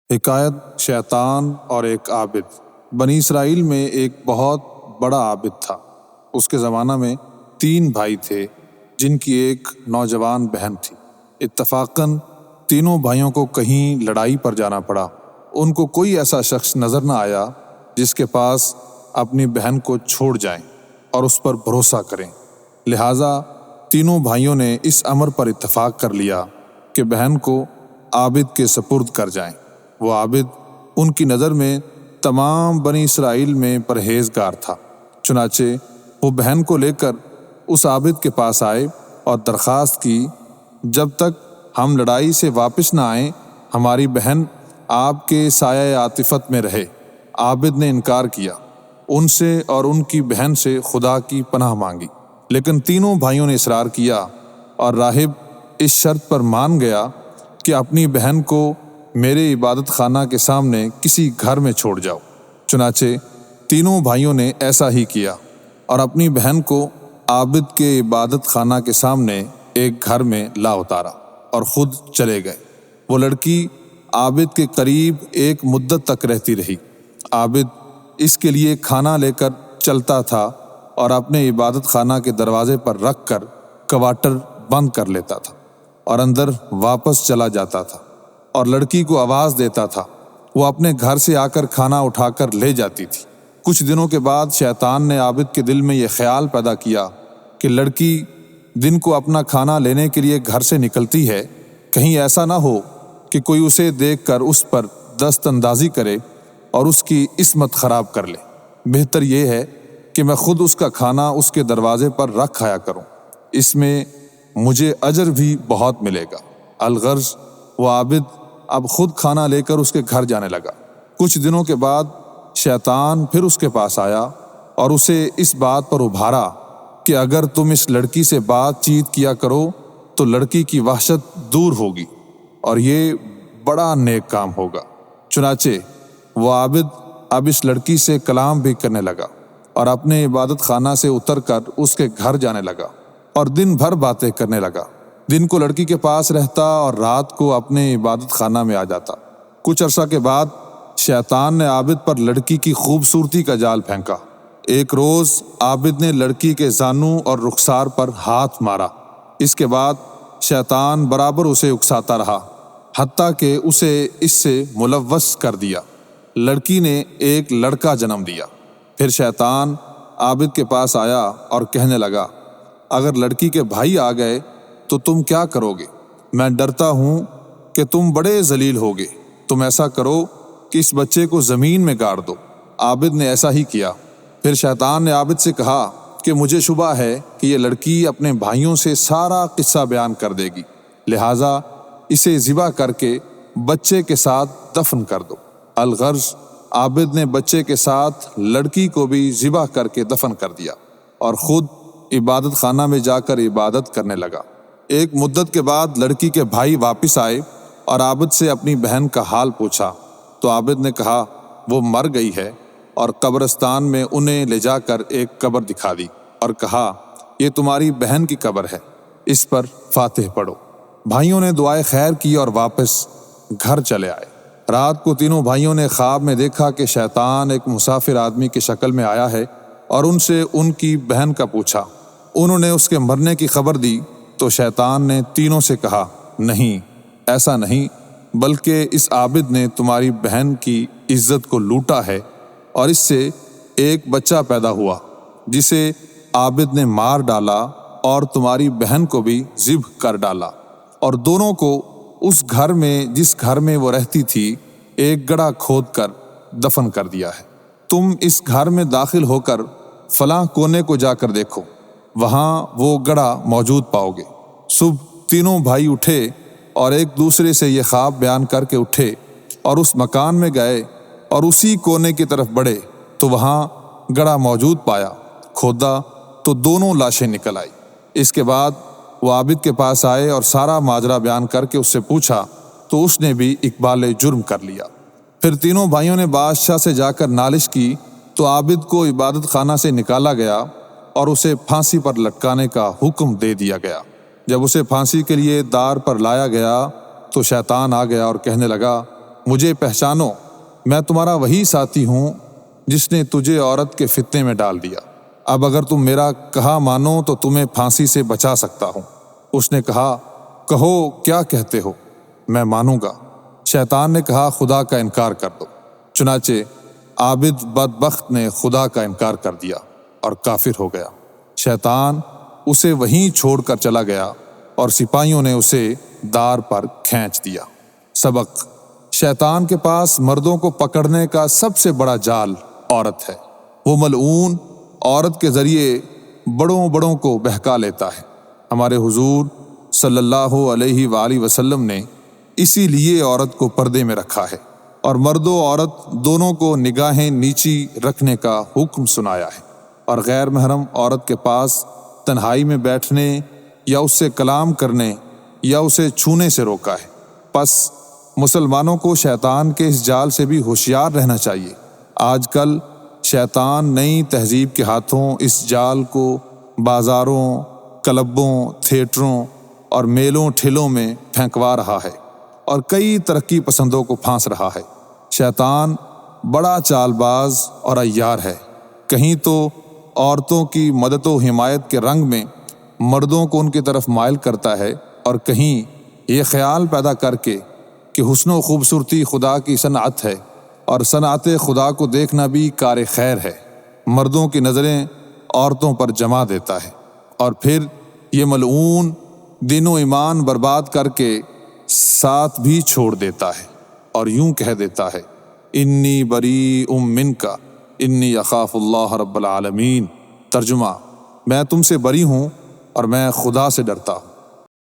حکایت شیطان اور ایک عابد۔ بنی اسرائیل میں ایک بہت بڑا عابد تھا۔ اس کے زمانہ میں 3 بھائی تھے جن کی ایک نوجوان بہن تھی۔ اتفاقاً تینوں بھائیوں کو کہیں لڑائی پر جانا پڑا۔ ان کو کوئی ایسا شخص نظر نہ آیا جس کے پاس اپنی بہن کو چھوڑ جائیں اور اس پر بھروسہ کریں۔ لہٰذا تینوں بھائیوں نے اس امر پر اتفاق کر لیا کہ بہن کو عابد کے سپرد کر جائیں۔ وہ عابد ان کی نظر میں تمام بنی اسرائیل میں پرہیزگار تھا۔ چنانچہ وہ بہن کو لے کر اس عابد کے پاس آئے اور درخواست کی، جب تک ہم لڑائی سے واپس نہ آئیں ہماری بہن آپ کے سایہ عاطفت میں رہے۔ عابد نے انکار کیا، ان سے اور ان کی بہن سے خدا کی پناہ مانگی، لیکن تینوں بھائیوں نے اصرار کیا اور راہب اس شرط پر مان گیا کہ اپنی بہن کو میرے عبادت خانہ کے سامنے کسی گھر میں چھوڑ جاؤ۔ چنانچہ تینوں بھائیوں نے ایسا ہی کیا اور اپنی بہن کو عابد کے عبادت خانہ کے سامنے ایک گھر میں لا اتارا اور خود چلے گئے۔ وہ لڑکی عابد کے قریب ایک مدت تک رہتی رہی۔ عابد اس کے لیے کھانا لے کر چلتا تھا اور اپنے عبادت خانہ کے دروازے پر رکھ کر کواٹر بند کر لیتا تھا اور اندر واپس چلا جاتا تھا اور لڑکی کو آواز دیتا تھا۔ وہ اپنے گھر سے آ کر کھانا اٹھا کر لے جاتی تھی۔ کچھ دنوں کے بعد شیطان نے عابد کے دل میں یہ خیال پیدا کیا کہ لڑکی دن کو اپنا کھانا لینے کے لیے گھر سے نکلتی ہے، کہیں ایسا نہ ہو کہ کوئی اسے دیکھ کر اس پر دست اندازی کرے اور اس کی عصمت خراب کر لے۔ بہتر یہ ہے کہ میں خود اس کا کھانا اس کے دروازے پر رکھ کھایا کروں، اس میں مجھے اجر بھی بہت ملے گا۔ الغرض وہ عابد اب خود کھانا لے کر اس کے گھر جانے لگا۔ کچھ دنوں کے بعد شیطان پھر اس کے پاس آیا اور اسے اس بات پر ابھارا کہ اگر تم اس لڑکی سے بات چیت کیا کرو تو لڑکی کی وحشت دور ہوگی اور یہ بڑا نیک کام ہوگا۔ چنانچہ وہ عابد اب اس لڑکی سے کلام بھی کرنے لگا اور اپنے عبادت خانہ سے اتر کر اس کے گھر جانے لگا اور دن بھر باتیں کرنے لگا۔ دن کو لڑکی کے پاس رہتا اور رات کو اپنے عبادت خانہ میں آ جاتا۔ کچھ عرصہ کے بعد شیطان نے عابد پر لڑکی کی خوبصورتی کا جال پھینکا۔ ایک روز عابد نے لڑکی کے زانوں اور رخسار پر ہاتھ مارا۔ اس کے بعد شیطان برابر اسے اکساتا رہا، حتیٰ کہ اسے اس سے ملوث کر دیا۔ لڑکی نے ایک لڑکا جنم دیا۔ پھر شیطان عابد کے پاس آیا اور کہنے لگا، اگر لڑکی کے بھائی آ گئے تو تم کیا کرو گے؟ میں ڈرتا ہوں کہ تم بڑے ذلیل ہوگے۔ تم ایسا کرو کہ اس بچے کو زمین میں گاڑ دو۔ عابد نے ایسا ہی کیا۔ پھر شیطان نے عابد سے کہا کہ مجھے شبہ ہے کہ یہ لڑکی اپنے بھائیوں سے سارا قصہ بیان کر دے گی، لہٰذا اسے ذبح کر کے بچے کے ساتھ دفن کر دو۔ الغرض عابد نے بچے کے ساتھ لڑکی کو بھی ذبح کر کے دفن کر دیا اور خود عبادت خانہ میں جا کر عبادت کرنے لگا۔ ایک مدت کے بعد لڑکی کے بھائی واپس آئے اور عابد سے اپنی بہن کا حال پوچھا تو عابد نے کہا وہ مر گئی ہے، اور قبرستان میں انہیں لے جا کر ایک قبر دکھا دی اور کہا یہ تمہاری بہن کی قبر ہے، اس پر فاتح پڑھو۔ بھائیوں نے دعائے خیر کی اور واپس گھر چلے آئے۔ رات کو تینوں بھائیوں نے خواب میں دیکھا کہ شیطان ایک مسافر آدمی کی شکل میں آیا ہے اور ان سے ان کی بہن کا پوچھا۔ انہوں نے اس کے مرنے کی خبر دی تو شیطان نے تینوں سے کہا، نہیں، ایسا نہیں، بلکہ اس عابد نے تمہاری بہن کی عزت کو لوٹا ہے اور اس سے ایک بچہ پیدا ہوا جسے عابد نے مار ڈالا اور تمہاری بہن کو بھی ذبح کر ڈالا، اور دونوں کو اس گھر میں جس گھر میں وہ رہتی تھی ایک گڑھا کھود کر دفن کر دیا ہے۔ تم اس گھر میں داخل ہو کر فلاں کونے کو جا کر دیکھو، وہاں وہ گڑھا موجود پاؤ گے۔ صبح تینوں بھائی اٹھے اور ایک دوسرے سے یہ خواب بیان کر کے اٹھے اور اس مکان میں گئے اور اسی کونے کی طرف بڑھے تو وہاں گڑھا موجود پایا۔ کھودا تو دونوں لاشیں نکل آئی۔ اس کے بعد وہ عابد کے پاس آئے اور سارا ماجرا بیان کر کے اس سے پوچھا تو اس نے بھی اقبال جرم کر لیا۔ پھر تینوں بھائیوں نے بادشاہ سے جا کر نالش کی تو عابد کو عبادت خانہ سے نکالا گیا اور اسے پھانسی پر لٹکانے کا حکم دے دیا گیا۔ جب اسے پھانسی کے لیے دار پر لایا گیا تو شیطان آ گیا اور کہنے لگا، مجھے پہچانو، میں تمہارا وہی ساتھی ہوں جس نے تجھے عورت کے فتنے میں ڈال دیا۔ اب اگر تم میرا کہا مانو تو تمہیں پھانسی سے بچا سکتا ہوں۔ اس نے کہا، کہو کیا کہتے ہو، میں مانوں گا۔ شیطان نے کہا، خدا کا انکار کر دو۔ چنانچہ عابد بدبخت نے خدا کا انکار کر دیا اور کافر ہو گیا۔ شیطان اسے وہیں چھوڑ کر چلا گیا اور سپاہیوں نے اسے دار پر کھینچ دیا۔ سبق: شیطان کے پاس مردوں کو پکڑنے کا سب سے بڑا جال عورت ہے۔ وہ ملعون عورت کے ذریعے بڑوں کو بہکا لیتا ہے۔ ہمارے حضور صلی اللہ علیہ وآلہ وسلم نے اسی لیے عورت کو پردے میں رکھا ہے اور مرد و عورت دونوں کو نگاہیں نیچی رکھنے کا حکم سنایا ہے، اور غیر محرم عورت کے پاس تنہائی میں بیٹھنے یا اس سے کلام کرنے یا اسے چھونے سے روکا ہے۔ پس مسلمانوں کو شیطان کے اس جال سے بھی ہوشیار رہنا چاہیے۔ آج کل شیطان نئی تہذیب کے ہاتھوں اس جال کو بازاروں، کلبوں، تھیٹروں اور میلوں ٹھیلوں میں پھینکوا رہا ہے اور کئی ترقی پسندوں کو پھانس رہا ہے۔ شیطان بڑا چال باز اور عیار ہے۔ کہیں تو عورتوں کی مدد و حمایت کے رنگ میں مردوں کو ان کی طرف مائل کرتا ہے، اور کہیں یہ خیال پیدا کر کے کہ حسن و خوبصورتی خدا کی صنعت ہے اور صنعت خدا کو دیکھنا بھی کار خیر ہے، مردوں کی نظریں عورتوں پر جما دیتا ہے، اور پھر یہ ملعون دین و ایمان برباد کر کے ساتھ بھی چھوڑ دیتا ہے اور یوں کہہ دیتا ہے، انی بریء منک انی اخاف اللہ رب العالمین۔ ترجمہ: میں تم سے بری ہوں اور میں خدا سے ڈرتا ہوں۔